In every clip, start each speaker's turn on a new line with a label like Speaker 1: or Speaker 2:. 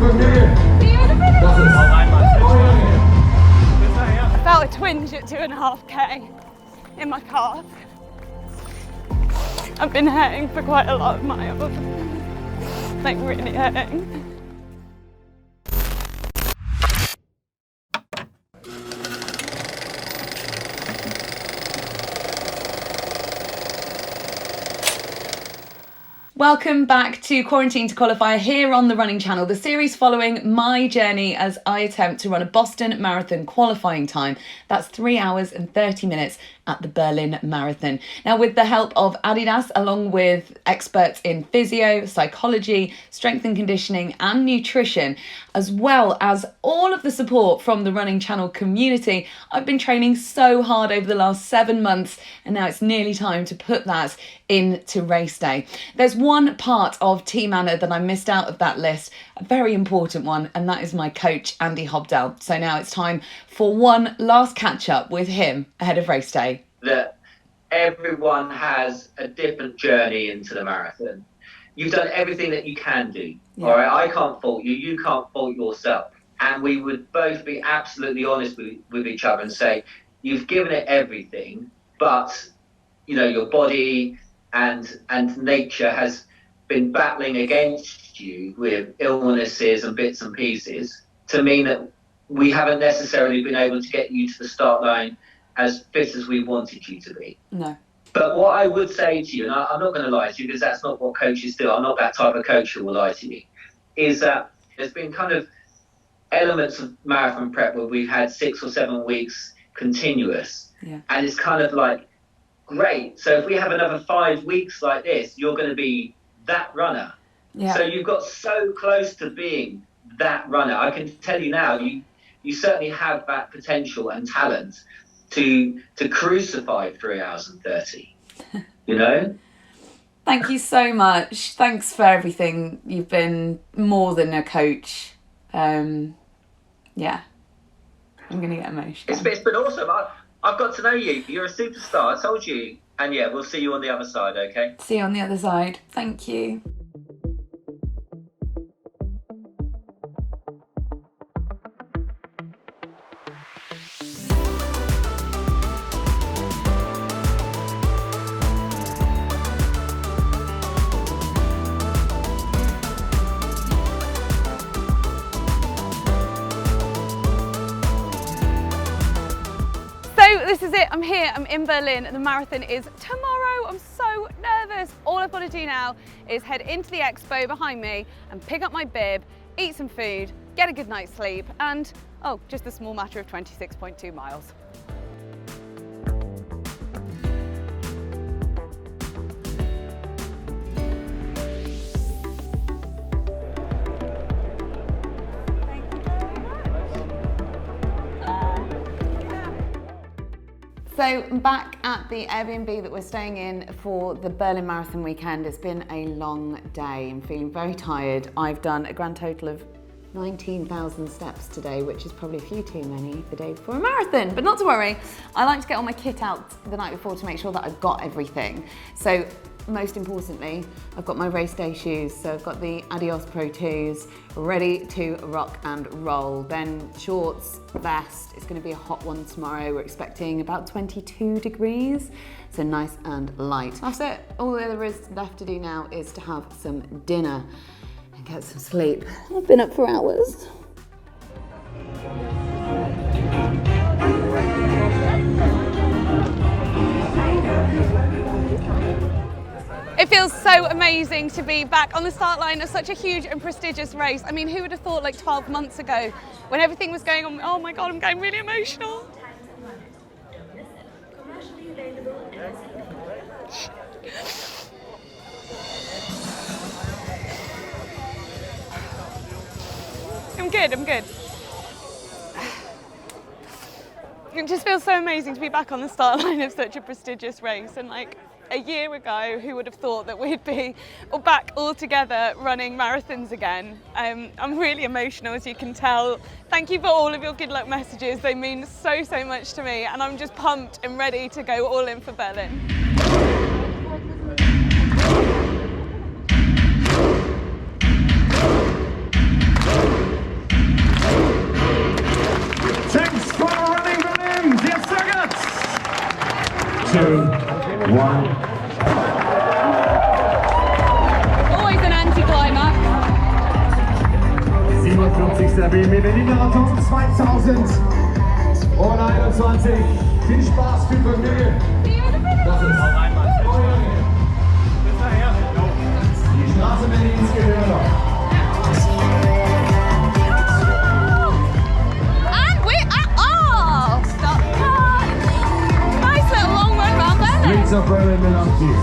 Speaker 1: I felt a twinge at 2.5k in my calf. I've been hurting for quite a lot of miles, like really hurting.
Speaker 2: Welcome back to Quarantine to Qualifier here on the Running Channel, the series following my journey as I attempt to run a Boston Marathon qualifying time. That's 3 hours and 30 minutes at the Berlin Marathon. Now, with the help of Adidas, along with experts in physio, psychology, strength and conditioning and nutrition, as well as all of the support from the Running Channel community, I've been training so hard over the last 7 months, and now it's nearly time to put that into race day. There's one part of Team Anna that I missed out of that list, a very important one, and that is my coach, Andy Hobdell. So now it's time for one last catch up with him ahead of race day.
Speaker 3: That everyone has a different journey into the marathon. You've done everything that you can do. Yeah. All right, I can't fault you, you can't fault yourself. And we would both be absolutely honest with each other and say, you've given it everything, but you know, your body and nature has been battling against you with illnesses and bits and pieces to mean that we haven't necessarily been able to get you to the start line as fit as we wanted you to be.
Speaker 2: No.
Speaker 3: But what I would say to you, and I'm not going to lie to you because that's not what coaches do, I'm not that type of coach who will lie to you, is that there's been kind of elements of marathon prep where we've had 6 or 7 weeks continuous.
Speaker 2: Yeah. And
Speaker 3: it's kind of like, great, so if we have another 5 weeks like this, you're going to be that runner.
Speaker 2: Yeah.
Speaker 3: So you've got so close to being that runner. I can tell you now, you certainly have that potential and talent to crucify 3 hours and 30, you know?
Speaker 2: Thank you so much. Thanks for everything. You've been more than a coach. Yeah, I'm going to get emotional.
Speaker 3: It's been awesome. I've got to know you. You're a superstar, I told you. And yeah, we'll see you on the other side, okay?
Speaker 2: See you on the other side. Thank you.
Speaker 1: This is it, I'm here, I'm in Berlin, and the marathon is tomorrow. I'm so nervous. All I've got to do now is head into the expo behind me and pick up my bib, eat some food, get a good night's sleep, and, oh, just a small matter of 26.2 miles.
Speaker 2: So I'm back at the Airbnb that we're staying in for the Berlin Marathon weekend. It's been a long day. I'm feeling very tired. I've done a grand total of 19,000 steps today, which is probably a few too many the day before a marathon, but not to worry. I like to get all my kit out the night before to make sure that I've got everything. So most importantly, I've got my race day shoes. So I've got the Adidas Pro 2s ready to rock and roll. Then shorts, vest. It's going to be a hot one tomorrow. We're expecting about 22 degrees. So nice and light. That's it. All there is left to do now is to have some dinner and get some sleep. I've been up for hours.
Speaker 1: It feels so amazing to be back on the start line of such a huge and prestigious race. I mean, who would have thought like 12 months ago when everything was going on? Oh my God, I'm getting really emotional. I'm good. It just feels so amazing to be back on the start line of such a prestigious race, and like a year ago, who would have thought that we'd be back all together running marathons again. I'm really emotional, as you can tell. Thank you for all of your good luck messages. They mean so much to me, and I'm just pumped and ready to go all in for Berlin.
Speaker 4: 2, 1.
Speaker 2: Always an anticlimax.
Speaker 4: 47. Berlin-Marathon 2021. Viel Spaß, viel Vergnügen. Das ist die Straße Berlins gehört noch.
Speaker 2: And we are off! Stop. Nice little long run round there.
Speaker 4: Streets of Berlin belong to you.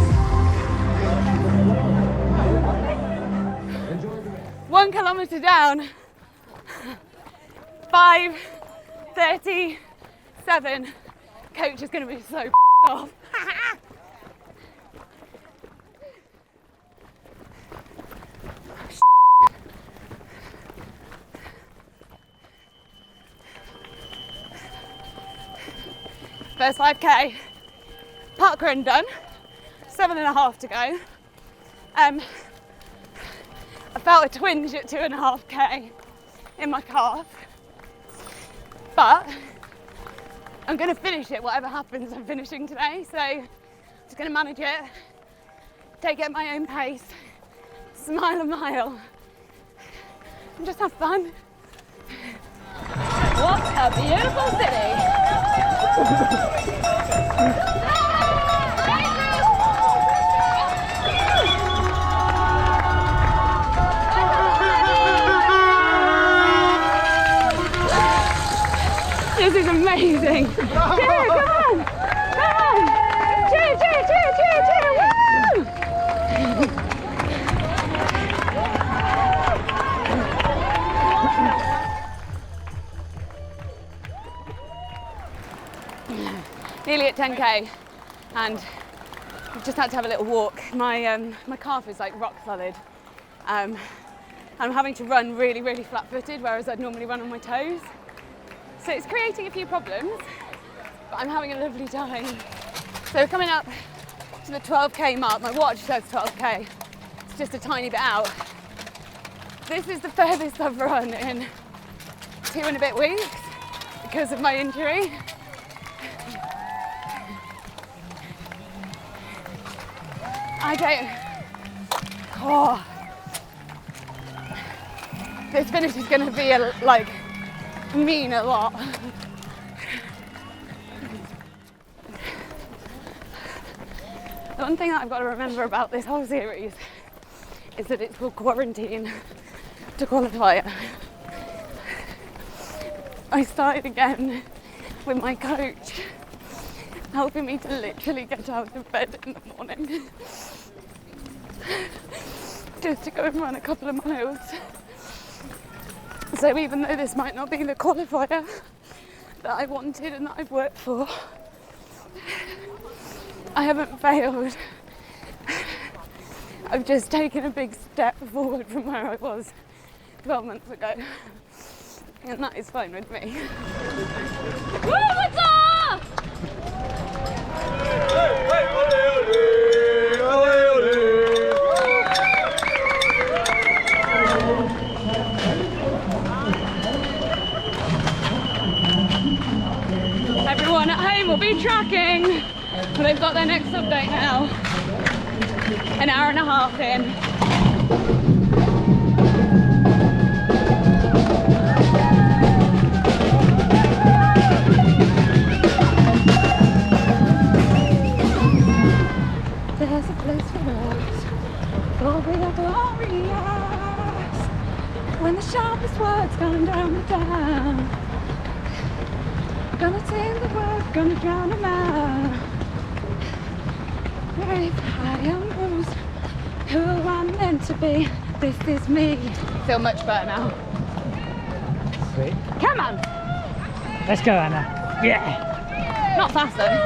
Speaker 1: 1 kilometre down, 5:37. Coach is going to be so off. First 5k, park run done, 7.5 to go. I felt a twinge at 2.5k in my calf, but I'm going to finish it, whatever happens. I'm finishing today, so just going to manage it, take it at my own pace, smile a mile, and just have fun.
Speaker 2: What a beautiful city!
Speaker 1: This is amazing. Cheer, come on, come on. Cheer, cheer, cheer, cheer, cheer, woo! Nearly at 10k, and I've just had to have a little walk. My calf is like rock solid. I'm having to run really, really flat-footed, whereas I'd normally run on my toes. So it's creating a few problems, but I'm having a lovely time. So coming up to the 12k mark, my watch says 12k. It's just a tiny bit out. This is the furthest I've run in 2 and a bit weeks because of my injury. This finish is going to be mean a lot. The one thing that I've got to remember about this whole series is that it's called Quarantine to Qualifier. I started again with my coach helping me to literally get out of bed in the morning just to go and run a couple of miles. So even though this might not be the qualifier that I wanted and that I've worked for, I haven't failed. I've just taken a big step forward from where I was 12 months ago, and that is fine with me.
Speaker 2: Woo, what's up?
Speaker 1: Everyone at home will be tracking, but they've got their next update now. An hour and a half in. There's a place for us, for we are glorious. When the sharpest words come down the down, gonna take the word, gonna drown them out. If I am bruised, who I'm meant to be, this is me. Feel much better now.
Speaker 5: Sweet.
Speaker 1: Come on!
Speaker 5: Let's go, Anna. Yeah.
Speaker 1: Not fast though.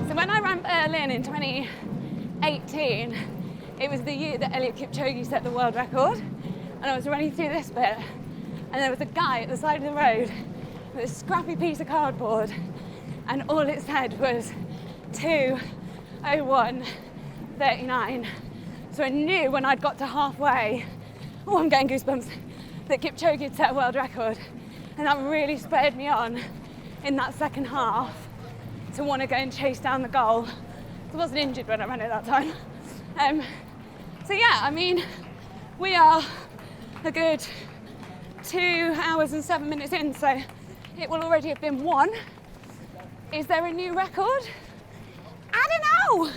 Speaker 1: So when I ran Berlin in 2018, it was the year that Eliud Kipchoge set the world record. And I was running through this bit, and there was a guy at the side of the road with a scrappy piece of cardboard, and all it said was 2:01:39. So I knew when I'd got to halfway, oh, I'm getting goosebumps, that Kipchoge had set a world record. And that really spurred me on in that second half to want to go and chase down the goal. I wasn't injured when I ran it that time. So yeah, I mean, we are a good 2 hours and 7 minutes in, so it will already have been won. Is there a new record? I don't know.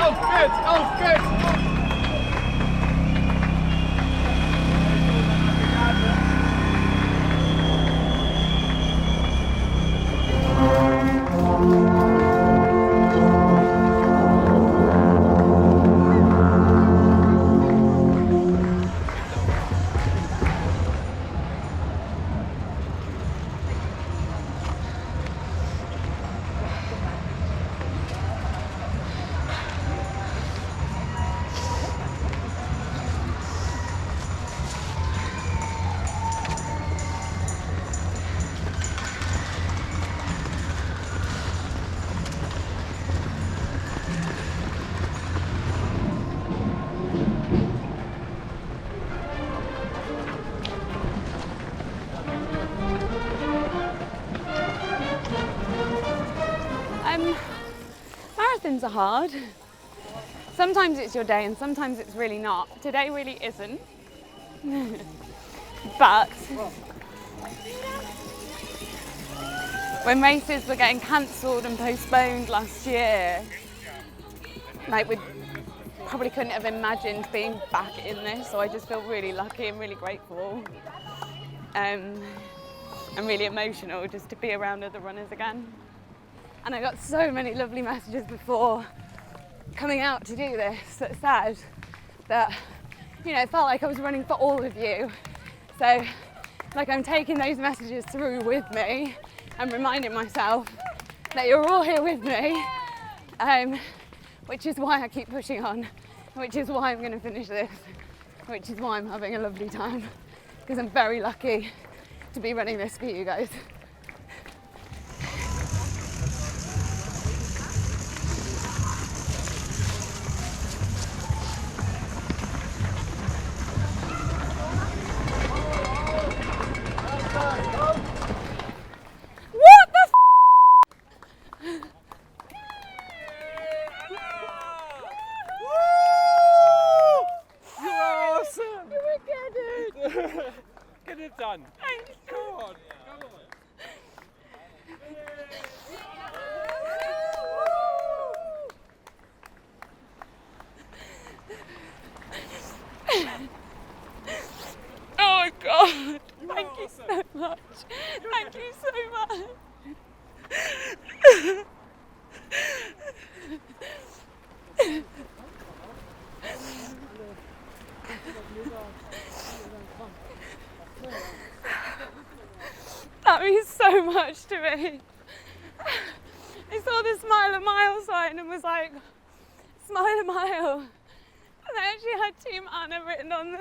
Speaker 4: Auf geht's!
Speaker 1: Marathons are hard. Sometimes it's your day and sometimes it's really not. Today really isn't. But when races were getting cancelled and postponed last year, like we probably couldn't have imagined being back in this, so I just feel really lucky and really grateful. And really emotional just to be around other runners again. And I got so many lovely messages before coming out to do this that said that, you know, it felt like I was running for all of you. So, like, I'm taking those messages through with me and reminding myself that you're all here with me, which is why I keep pushing on, which is why I'm going to finish this, which is why I'm having a lovely time, because I'm very lucky to be running this for you guys.
Speaker 6: Get it done. Come on.
Speaker 1: Oh my God! Thank you so much. Thank you so much. That means so much to me. I saw the Smile a Mile sign and was like, smile a mile. And they actually had Team Anna written on them.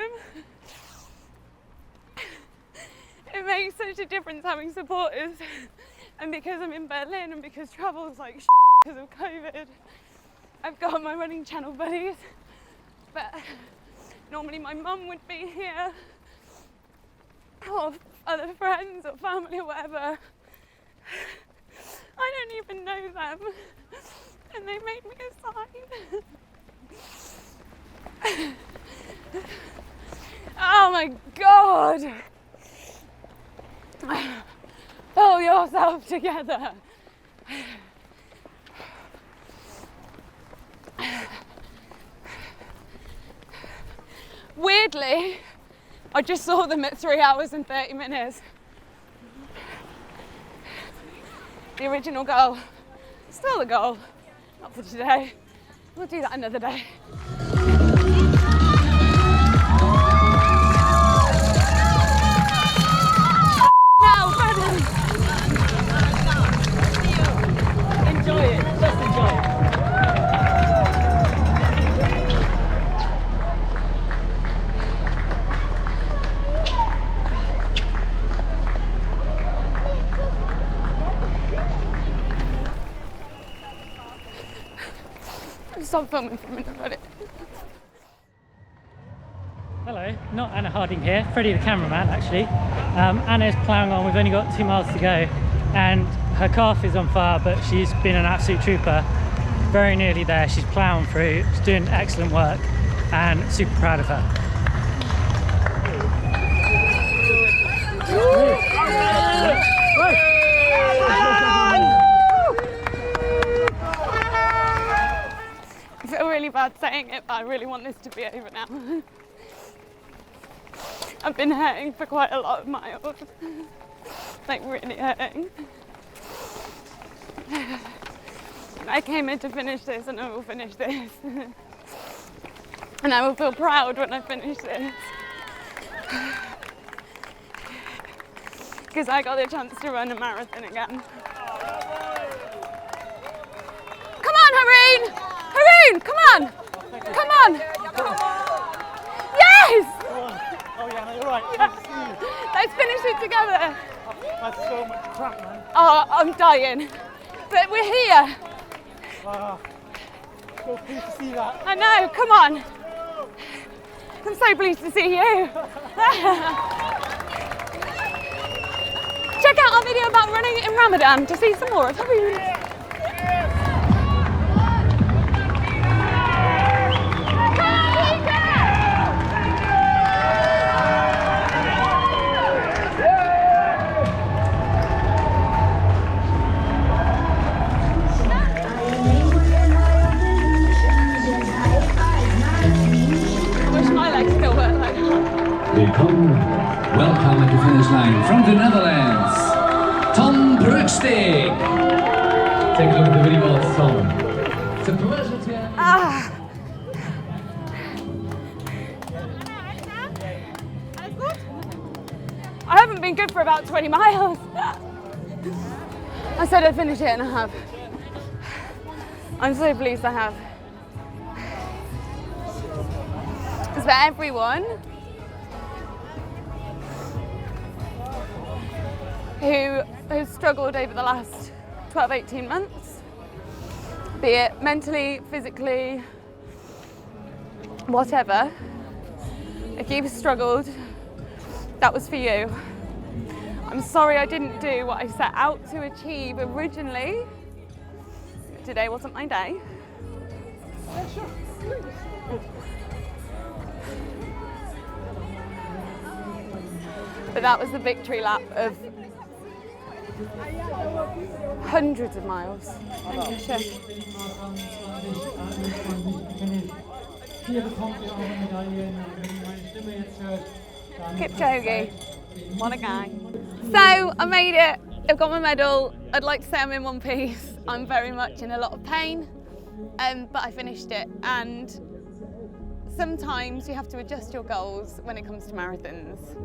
Speaker 1: It makes such a difference having supporters. And because I'm in Berlin and because travel's like because of COVID, I've got my running channel buddies. But normally my mum would be here, or other friends or family or whatever. I don't even know them, and they made me a sign. Oh my God! Pull yourself together. Weirdly, I just saw them at 3 hours and 30 minutes. The original goal, still the goal, not for today. We'll do that another day. Now, Brennan!
Speaker 5: Enjoy it, just enjoy it.
Speaker 1: Stop filming for a minute, ready?
Speaker 5: Hello, not Anna Harding here, Freddie the cameraman actually. Anna is ploughing on, we've only got 2 miles to go and her calf is on fire, but she's been an absolute trooper. Very nearly there, she's ploughing through, she's doing excellent work and super proud of her.
Speaker 1: I feel really bad saying it, but I really want this to be over now. I've been hurting for quite a lot of miles, like really hurting. I came here to finish this and I will finish this. And I will feel proud when I finish this. Because I got the chance to run a marathon again. Come on, Haroon! Haroon, come on! Come on! Yes!
Speaker 5: Oh yeah, no, you're right.
Speaker 1: Let's finish it together.
Speaker 5: That's so much crap, man.
Speaker 1: Oh, I'm dying. But we're here.
Speaker 5: So pleased to see that.
Speaker 1: I know, come on. I'm so pleased to see you. Check out our video about running in Ramadan to see some more of Haroon.
Speaker 7: Welcome at the finish line from the Netherlands, Tom Brugsteeg. Take a look at the video of Tom. It's a pleasure to have
Speaker 1: I haven't been good for about 20 miles. I said I'd finish it and I have. I'm so pleased I have. Because for everyone who has struggled over the last 12, 18 months, be it mentally, physically, whatever, if you've struggled, that was for you. I'm sorry I didn't do what I set out to achieve originally. Today wasn't my day. But that was the victory lap of hundreds of miles. Kipchoge, what a guy. So I made it, I've got my medal. I'd like to say I'm in one piece. I'm very much in a lot of pain, but I finished it. And sometimes you have to adjust your goals when it comes to marathons.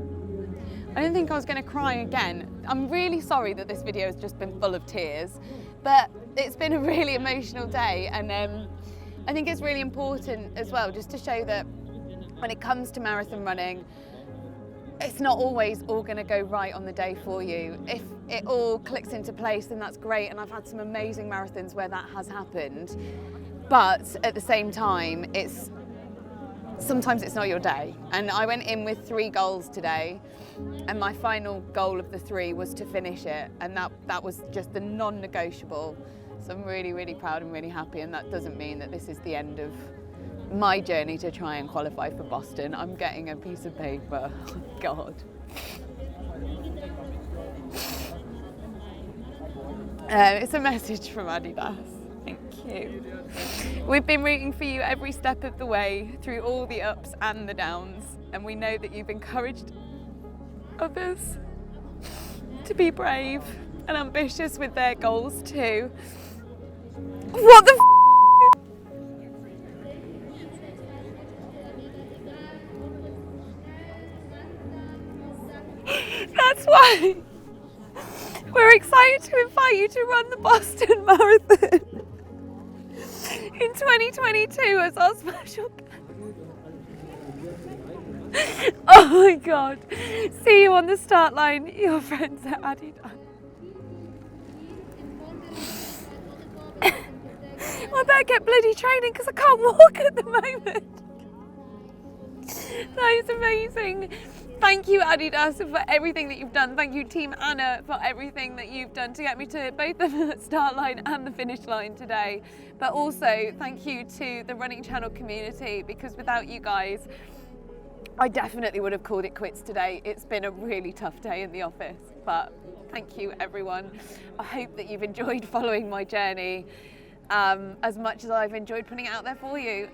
Speaker 1: I didn't think I was going to cry again. I'm really sorry that this video has just been full of tears, but it's been a really emotional day, and I think it's really important as well just to show that when it comes to marathon running, it's not always all going to go right on the day for you. If it all clicks into place, then that's great, and I've had some amazing marathons where that has happened, but at the same time, sometimes it's not your day. And I went in with 3 goals today, and my final goal of the 3 was to finish it, and that was just the non-negotiable. So I'm really, really proud and really happy, and that doesn't mean that this is the end of my journey to try and qualify for Boston. I'm getting a piece of paper. God. It's a message from Adidas. Thank you. We've been rooting for you every step of the way through all the ups and the downs, and we know that you've encouraged others to be brave and ambitious with their goals too. What the That's why we're excited to invite you to run the Boston Marathon in 2022 as our special guest. Oh my God. See you on the start line, your friends at Adidas. I better get bloody training because I can't walk at the moment. That is amazing. Thank you, Adidas, for everything that you've done. Thank you, Team Anna, for everything that you've done to get me to both the start line and the finish line today. But also, thank you to the Running Channel community, because without you guys, I definitely would have called it quits today. It's been a really tough day in the office, but thank you, everyone. I hope that you've enjoyed following my journey as much as I've enjoyed putting it out there for you.